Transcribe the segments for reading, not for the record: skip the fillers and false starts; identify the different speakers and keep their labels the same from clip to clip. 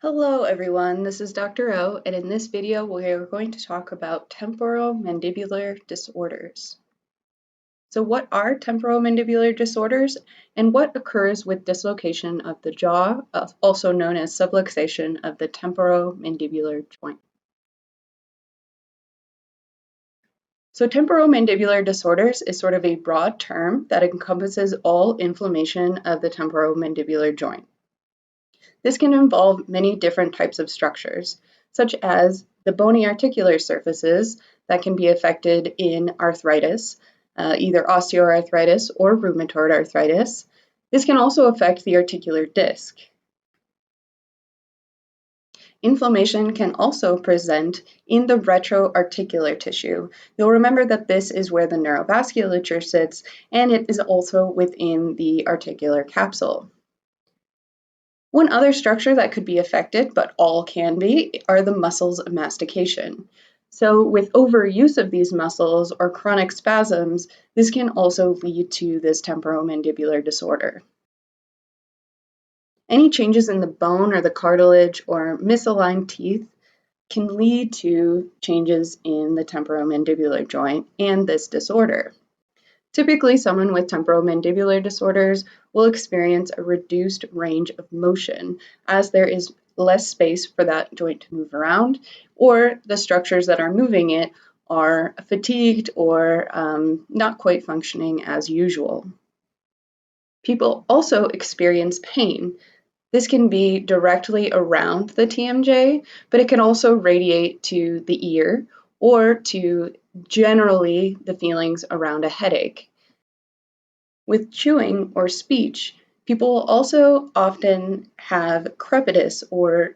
Speaker 1: Hello everyone, this is Dr. O, and in this video we are going to talk about temporomandibular disorders. So what are temporomandibular disorders, and what occurs with dislocation of the jaw, also known as subluxation of the temporomandibular joint? So temporomandibular disorders is sort of a broad term that encompasses all inflammation of the temporomandibular joint. This can involve many different types of structures, such as the bony articular surfaces that can be affected in arthritis, either osteoarthritis or rheumatoid arthritis. This can also affect the articular disc. Inflammation can also present in the retroarticular tissue. You'll remember that this is where the neurovasculature sits, and it is also within the articular capsule. One other structure that could be affected, but all can be, are the muscles of mastication. So with overuse of these muscles or chronic spasms, this can also lead to this temporomandibular disorder. Any changes in the bone or the cartilage or misaligned teeth can lead to changes in the temporomandibular joint and this disorder. Typically, someone with temporomandibular disorders will experience a reduced range of motion as there is less space for that joint to move around, or the structures that are moving it are fatigued or not quite functioning as usual. People also experience pain. This can be directly around the TMJ, but it can also radiate to the ear or to generally the feelings around a headache. With chewing or speech, people also often have crepitus or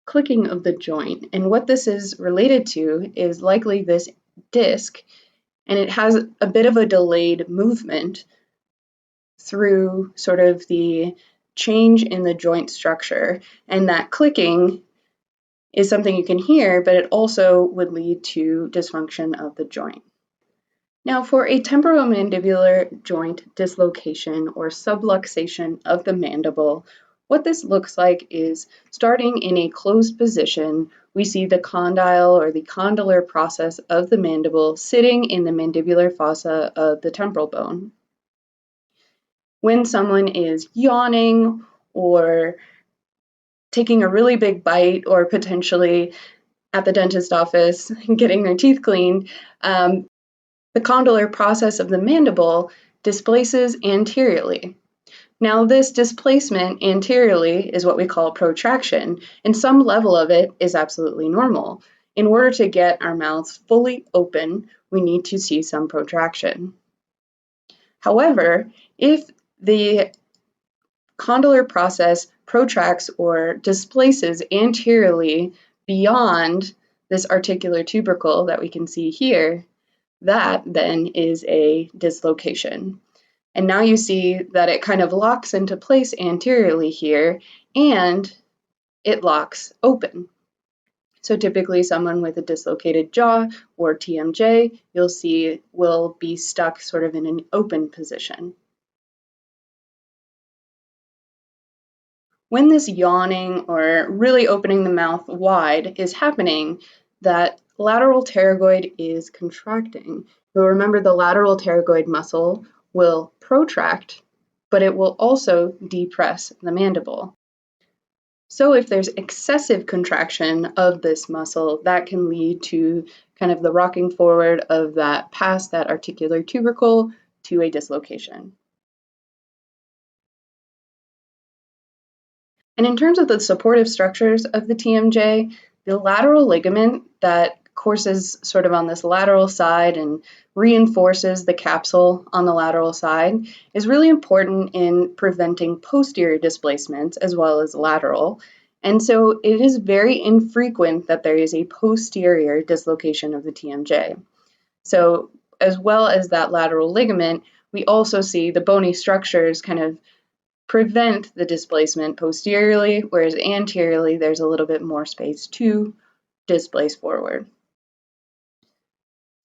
Speaker 1: clicking of the joint. And what this is related to is likely this disc, and it has a bit of a delayed movement through sort of the change in the joint structure. And that clicking is something you can hear, but it also would lead to dysfunction of the joint. Now, for a temporomandibular joint dislocation or subluxation of the mandible, what this looks like is starting in a closed position, we see the condyle or the condylar process of the mandible sitting in the mandibular fossa of the temporal bone. When someone is yawning or taking a really big bite or potentially at the dentist office getting their teeth cleaned, the condylar process of the mandible displaces anteriorly. Now, this displacement anteriorly is what we call protraction, and some level of it is absolutely normal. In order to get our mouths fully open, we need to see some protraction. However, if the condylar process protracts or displaces anteriorly beyond this articular tubercle that we can see here, that then is a dislocation. And now you see that it kind of locks into place anteriorly here, and it locks open. So typically someone with a dislocated jaw or TMJ, you'll see will be stuck sort of in an open position. When this yawning or really opening the mouth wide is happening, that lateral pterygoid is contracting. You'll remember the lateral pterygoid muscle will protract, but it will also depress the mandible. So if there's excessive contraction of this muscle, that can lead to kind of the rocking forward of that past that articular tubercle to a dislocation. And in terms of the supportive structures of the TMJ, the lateral ligament that courses sort of on this lateral side and reinforces the capsule on the lateral side is really important in preventing posterior displacements as well as lateral. And so it is very infrequent that there is a posterior dislocation of the TMJ. So as well as that lateral ligament, we also see the bony structures kind of prevent the displacement posteriorly, whereas anteriorly there's a little bit more space to displace forward.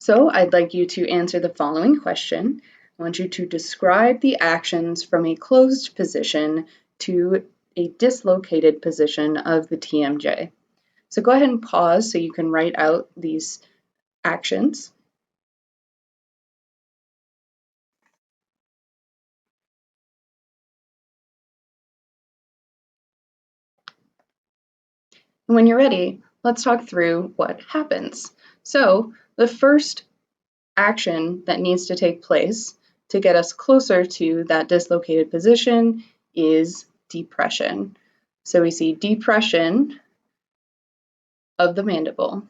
Speaker 1: So I'd like you to answer the following question. I want you to describe the actions from a closed position to a dislocated position of the TMJ. So go ahead and pause so you can write out these actions. And when you're ready, let's talk through what happens. So the first action that needs to take place to get us closer to that dislocated position is depression. So we see depression of the mandible.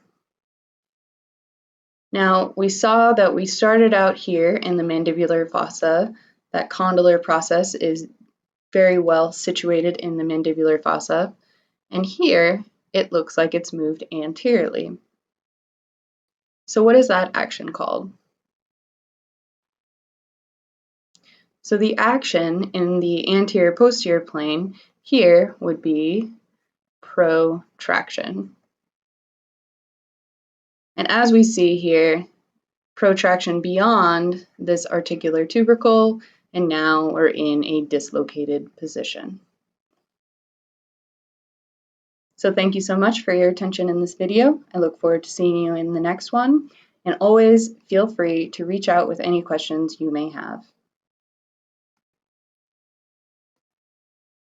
Speaker 1: Now, we saw that we started out here in the mandibular fossa. That condylar process is very well situated in the mandibular fossa. And here, it looks like it's moved anteriorly. So what is that action called? So the action in the anterior-posterior plane here would be protraction. And as we see here, protraction beyond this articular tubercle, and now we're in a dislocated position. So thank you so much for your attention in this video. I look forward to seeing you in the next one, and always feel free to reach out with any questions you may have.